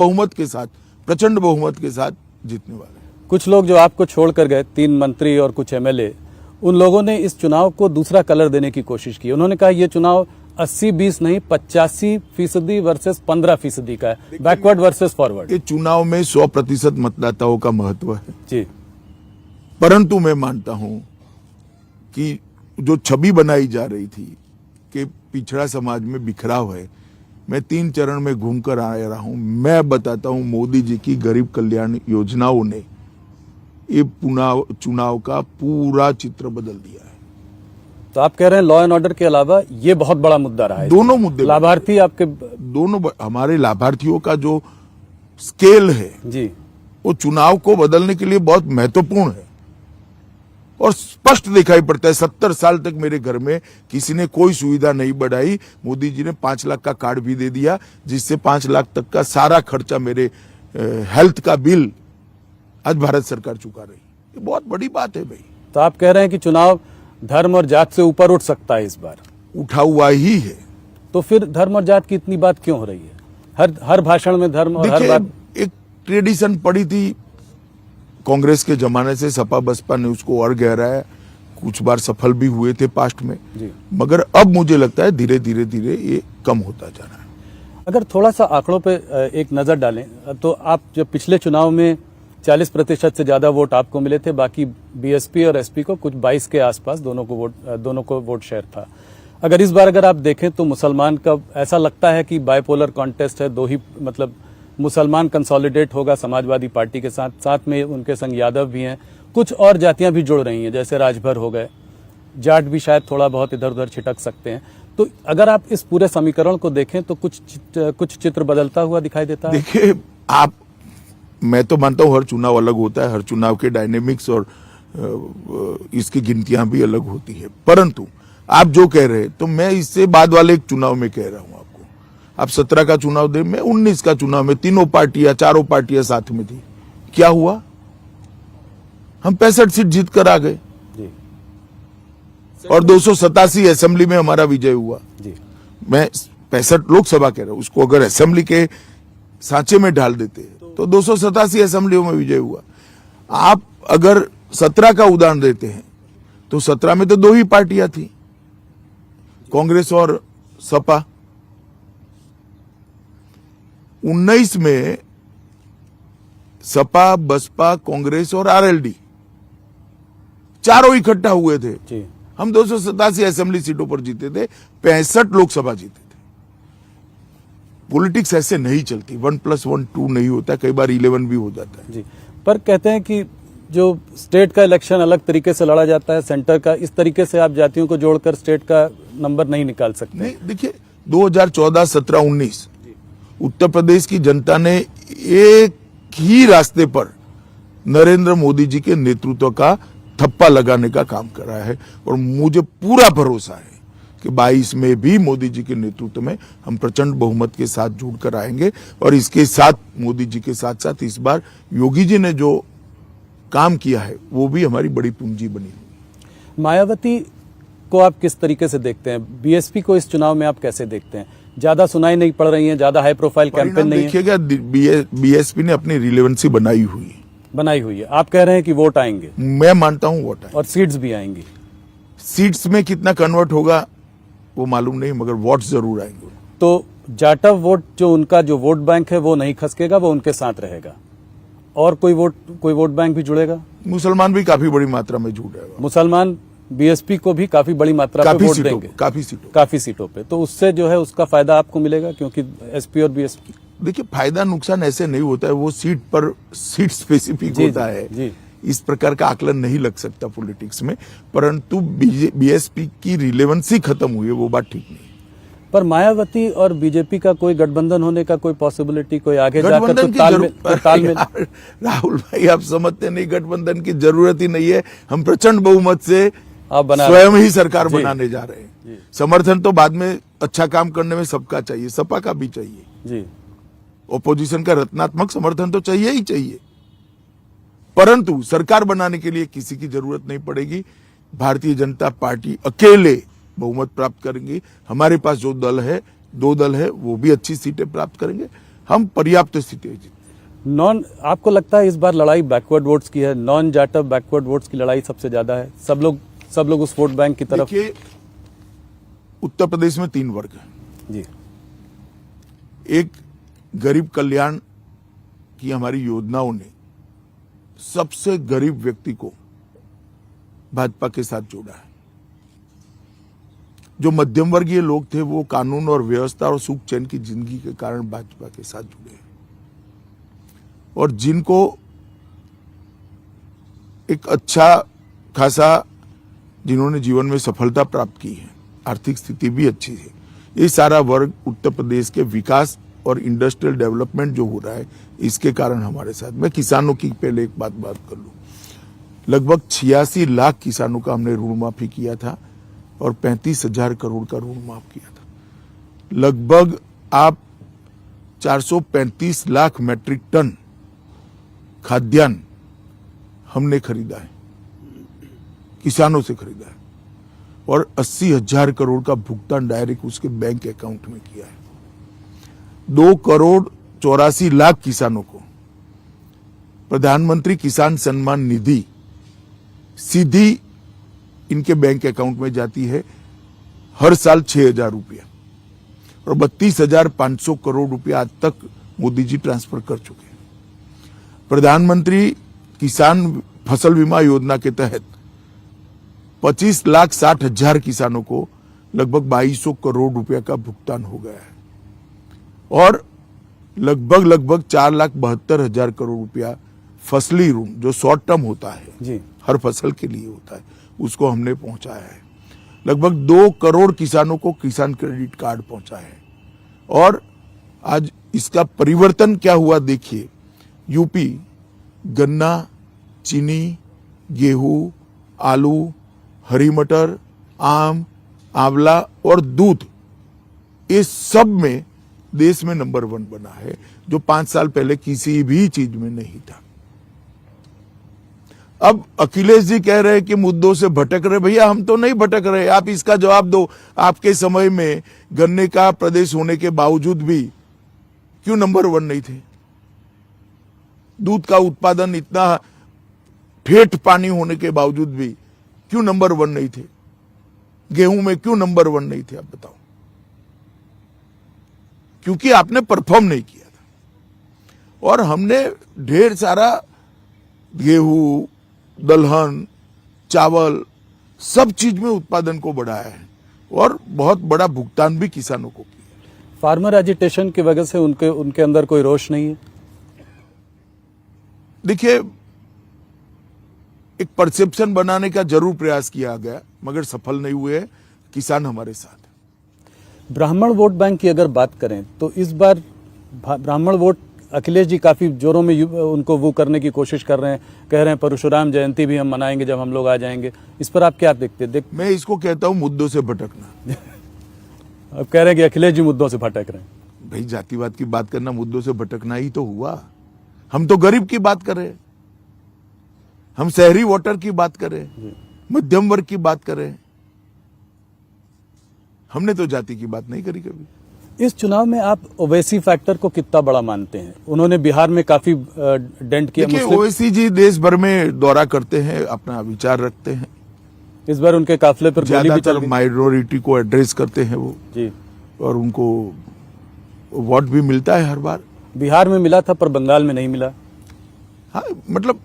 बहुमत के साथ, प्रचंड बहुमत के साथ जीतने वाले हैं। कुछ लोग जो आपको छोड़कर गए, 3 मंत्री और कुछ एमएलए, उन लोगों ने इस चुनाव को दूसरा कलर देने की कोशिश की। उन्होंने कहा ये चुनाव 80-20 नहीं 85% वर्सेस 15% का है, बैकवर्ड वर्सेस फॉरवर्ड। ये चुनाव में 100% मतदाताओं का महत्व है जी, परंतु मैं मानता हूं कि जो छवि बनाई जा रही थी कि पिछड़ा समाज में बिखराव है, मैं 3 चरण में घूमकर आ रहा हूं। मैं बताता हूं, मोदी जी की गरीब कल्याण योजनाओं ने ये चुनाव का पूरा चित्र बदल दिया है। तो आप कह रहे हैं लॉ एंड ऑर्डर के अलावा ये बहुत बड़ा मुद्दा रहा है। दोनों मुद्दे, लाभार्थी आपके दोनों, हमारे लाभार्थियों का जो स्केल है जी, वो चुनाव को बदलने के लिए बहुत महत्वपूर्ण है और स्पष्ट दिखाई पड़ता है। 70 साल तक मेरे घर में किसी ने कोई सुविधा नहीं बढ़ाई, मोदी जी ने 5 लाख का कार्ड भी दे दिया, जिससे 5 लाख तक का सारा खर्चा मेरे हेल्थ का बिल आज भारत सरकार चुका रही। ये बहुत बड़ी बात है भाई। तो आप कह रहे हैं कि चुनाव धर्म और जात से ऊपर उठ सकता है इस बार? उठा हुआ ही है। तो फिर धर्म और जात की इतनी बात क्यों हो रही है? हर भाषण में धर्म और हर बात। एक ट्रेडिशन पड़ी थी कांग्रेस के जमाने से, सपा बसपा ने उसको और गहराया, कुछ बार सफल भी हुए थे पास्ट में जी। मगर अब मुझे लगता है धीरे धीरे ये कम होता जा रहा है। अगर थोड़ा सा आंकड़ों पे एक नजर डालें तो आप जब पिछले चुनाव में 40% से ज्यादा वोट आपको मिले थे, बाकी बीएसपी और एसपी को कुछ 22 के आसपास दोनों को वोट शेयर था। अगर इस बार अगर आप देखें तो मुसलमान का ऐसा लगता है कि बाइपोलर कॉन्टेस्ट है, दो ही मतलब मुसलमान कंसोलिडेट होगा समाजवादी पार्टी के साथ, साथ में उनके संग यादव भी हैं, कुछ और जातियां भी जुड़ रही हैं, जैसे राजभर हो गए, जाट भी शायद थोड़ा बहुत इधर उधर छिटक सकते हैं। तो अगर आप इस पूरे समीकरण को देखें तो कुछ चित्र बदलता हुआ दिखाई देता है। देखिए मैं तो मानता हूं हर चुनाव अलग होता है, हर चुनाव के डायनेमिक्स और इसकी गिनतियां भी अलग होती है, परंतु आप जो कह रहे हैं तो मैं इससे बाद वाले एक चुनाव में कह रहा हूं आपको। आप 17 का चुनाव दे, मैं 19 का चुनाव में चारों पार्टियां साथ में थी, क्या हुआ? हम 65 सीट जीत कर आ गए और 287 असेंबली में हमारा विजय हुआ जी। मैं 65 लोकसभा कह रहा हूं, उसको अगर असेंबली के सांचे में ढाल देते तो 287 असेंबलियों में विजय हुआ। आप अगर 17 का उदाहरण देते हैं तो 17 में तो 2 ही पार्टियां थी, कांग्रेस और सपा। 19 में सपा, बसपा, कांग्रेस और आरएलडी चारों इकट्ठा हुए थे जी। हम 287 असेंबली सीटों पर जीते थे, 65 लोकसभा जीते थे। पॉलिटिक्स ऐसे नहीं चलती, 1+1 2 नहीं होता, कई बार 11 भी हो जाता है जी। पर कहते हैं कि जो स्टेट का इलेक्शन अलग तरीके से लड़ा जाता है, सेंटर का इस तरीके से आप जातियों को जोड़कर स्टेट का नंबर नहीं निकाल सकते। नहीं, देखिए 2014, 17, 19 उत्तर प्रदेश की जनता ने एक ही रास्ते पर नरेंद्र मोदी जी के नेतृत्व का थप्पा लगाने का काम करा है और मुझे पूरा भरोसा है कि 22 में भी मोदी जी के नेतृत्व में हम प्रचंड बहुमत के साथ जुड़कर आएंगे और इसके साथ मोदी जी के साथ साथ इस बार योगी जी ने जो काम किया है वो भी हमारी बड़ी पूंजी बनी। मायावती को आप किस तरीके से देखते हैं? बीएसपी को इस चुनाव में आप कैसे देखते हैं? ज्यादा सुनाई नहीं पड़ रही है, ज्यादा हाई प्रोफाइल कैंपेन नहीं है। देखिएगा बीएसपी ने अपनी रिलेवेंसी बनाई हुई है। आप कह रहे हैं कि वोट आएंगे? मैं मानता हूं वोट आएंगे और सीट्स भी आएंगी। सीट्स में कितना कन्वर्ट होगा वो मालूम नहीं, मगर वोट जरूर आएंगे। तो जाटव वोट जो उनका जो वोट बैंक है वो नहीं खसकेगा, वो उनके साथ रहेगा। और कोई वोट बैंक भी जुड़ेगा? मुसलमान भी काफी बड़ी मात्रा में जुड़ जाएगा। मुसलमान बीएसपी को भी काफी बड़ी मात्रा में वोट देंगे, काफी सीटों पे। तो उससे जो है उसका फायदा आपको मिलेगा, क्योंकि एसपी और बीएसपी। देखिए फायदा नुकसान ऐसे नहीं होता है, वो सीट स्पेसिफिक होता है जी। इस प्रकार का आकलन नहीं लग सकता पॉलिटिक्स में, परंतु बीएसपी की रिलेवेंसी खत्म हुई है वो बात ठीक नहीं। पर मायावती और बीजेपी का कोई गठबंधन होने का कोई पॉसिबिलिटी, कोई आगे जाकर तो तालमेल राहुल भाई आप समझते नहीं, गठबंधन की जरूरत ही नहीं है। हम प्रचंड बहुमत से स्वयं ही सरकार बनाने जा रहे हैं। समर्थन तो बाद में अच्छा काम करने में सबका चाहिए, सपा का भी चाहिए जी। ओपोजिशन का रत्नात्मक समर्थन तो चाहिए ही चाहिए, परंतु सरकार बनाने के लिए किसी की जरूरत नहीं पड़ेगी। भारतीय जनता पार्टी अकेले बहुमत प्राप्त करेंगी। हमारे पास जो 2 दल है वो भी अच्छी सीटें प्राप्त करेंगे। हम पर्याप्त स्थिति है जीतने। नॉन, आपको लगता है इस बार लड़ाई बैकवर्ड वोट्स की है, नॉन जाटव बैकवर्ड वोट्स की लड़ाई सबसे ज्यादा है, सब लोग उस वोट बैंक की तरफ? देखिए, उत्तर प्रदेश में 3 वर्ग है जी। एक, गरीब कल्याण की हमारी योजनाओं ने सबसे गरीब व्यक्ति को भाजपा के साथ जोड़ा है। जो मध्यम वर्गीय लोग थे वो कानून और व्यवस्था और सुख चैन की जिंदगी के कारण भाजपा के साथ जुड़े हैं, और जिनको एक अच्छा खासा, जिन्होंने जीवन में सफलता प्राप्त की है, आर्थिक स्थिति भी अच्छी है, ये सारा वर्ग उत्तर प्रदेश के विकास और इंडस्ट्रियल डेवलपमेंट जो हो रहा है इसके कारण हमारे साथ। मैं किसानों की पहले एक बात कर लूं, लगभग 86 लाख किसानों का हमने ऋण माफी किया था और 35,000 करोड़ का ऋण माफ किया था। लगभग आप 435 लाख मैट्रिक टन खाद्यान्न हमने खरीदा है, किसानों से खरीदा है, और 80,000 करोड़ का भुगतान डायरेक्ट उसके बैंक अकाउंट में किया है। 2,84,00,000 किसानों को प्रधानमंत्री किसान सम्मान निधि सीधी इनके बैंक अकाउंट में जाती है, हर साल 6,000 रुपया, और 32,500 करोड़ रुपया आज तक मोदी जी ट्रांसफर कर चुके हैं। प्रधानमंत्री किसान फसल बीमा योजना के तहत 25,60,000 किसानों को लगभग 2,200 करोड़ रुपया का भुगतान हो गया है, और लगभग 4,72,000 करोड़ रुपया फसली ऋण जो शॉर्ट टर्म होता है जी, हर फसल के लिए होता है, उसको हमने पहुंचाया है। लगभग 2 करोड़ किसानों को किसान क्रेडिट कार्ड पहुंचा है, और आज इसका परिवर्तन क्या हुआ देखिए। यूपी गन्ना, चीनी, गेहूं, आलू, हरी मटर, आम, आंवला और दूध, इस सब में देश में नंबर 1 बना है, जो 5 साल पहले किसी भी चीज में नहीं था। अब अखिलेश जी कह रहे हैं कि मुद्दों से भटक रहे। भैया, हम तो नहीं भटक रहे, आप इसका जवाब दो। आपके समय में गन्ने का प्रदेश होने के बावजूद भी क्यों नंबर 1 नहीं थे? दूध का उत्पादन इतना ठेठ पानी होने के बावजूद भी क्यों नंबर 1 नहीं थे? गेहूं में क्यों नंबर 1 नहीं थे? आप बताओ। क्योंकि आपने परफॉर्म नहीं किया था, और हमने ढेर सारा गेहूं, दलहन, चावल, सब चीज में उत्पादन को बढ़ाया है, और बहुत बड़ा भुगतान भी किसानों को किया। फार्मर एजिटेशन की वजह से उनके अंदर कोई रोष नहीं है? देखिए, एक परसेप्शन बनाने का जरूर प्रयास किया गया, मगर सफल नहीं हुए। किसान हमारे साथ है। ब्राह्मण वोट बैंक की अगर बात करें तो इस बार ब्राह्मण वोट अखिलेश जी काफी जोरों में उनको वो करने की कोशिश कर रहे हैं, कह रहे हैं परशुराम जयंती भी हम मनाएंगे जब हम लोग आ जाएंगे। इस पर आप क्या देखते हैं? मैं इसको कहता हूं मुद्दों से भटकना। अब कह रहे हैं कि अखिलेश जी मुद्दों से भटक रहे हैं। भाई, जातिवाद की बात करना मुद्दों से भटकना ही तो हुआ। हम तो गरीब की बात कर रहे हैं, हम शहरी वोटर की बात कर रहे हैं, मध्यम वर्ग की बात कर रहे हैं। हमने तो जाति की बात नहीं करी कभी। इस चुनाव में आप ओवैसी फैक्टर को कितना बड़ा मानते हैं? उन्होंने बिहार में काफी डेंट किया। देखिए, ओवैसी जी देश भर में दौरा करते हैं, अपना विचार रखते हैं। इस बार उनके काफिले पर गोली भी चल गई। माइनॉरिटी को एड्रेस करते हैं वो जी, और उनको वोट भी मिलता है हर बार। बिहार में मिला था पर बंगाल में नहीं मिला। हाँ, मतलब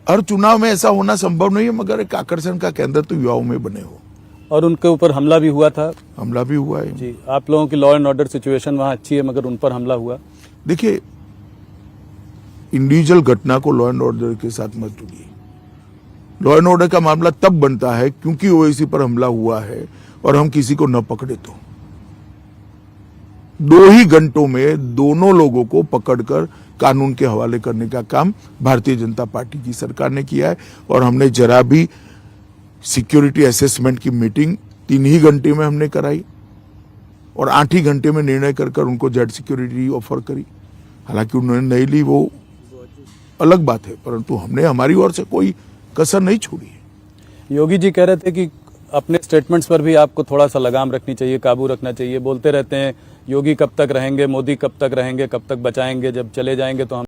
हर चुनाव में ऐसा होना संभव नहीं है, मगर एक आकर्षण का केंद्र तो युवाओं में बने हो। और उनके ऊपर हमला भी हुआ था। हमला भी हुआ है जी, आप लोगों की लॉ एंड ऑर्डर सिचुएशन वहां अच्छी है, मगर उन पर हमला हुआ। देखिए, इंडिविजुअल घटना को लॉ एंड ऑर्डर के साथ मत जोड़िए। लॉ एंड ऑर्डर का मामला तब बनता है क्योंकि ओवैसी पर हमला हुआ है और हम किसी को न पकड़े तो 2 ही घंटों में दोनों लोगों को पकड़कर कानून के हवाले करने का काम भारतीय जनता पार्टी की सरकार ने किया है। और हमने जरा भी सिक्योरिटी असेसमेंट की मीटिंग 3 ही घंटे में हमने कराई और 8 ही घंटे में निर्णय कर उनको जेड सिक्योरिटी ऑफर करी। हालांकि उन्होंने नहीं ली, वो अलग बात है, परंतु हमने हमारी ओर से कोई कसर नहीं छोड़ी है। योगी जी कह रहे थे कि अपने स्टेटमेंट्स पर भी आपको थोड़ा सा लगाम रखनी चाहिए, काबू रखना चाहिए। बोलते रहते हैं योगी कब तक रहेंगे, मोदी कब तक रहेंगे, कब तक बचाएंगे, जब चले जाएंगे तो हम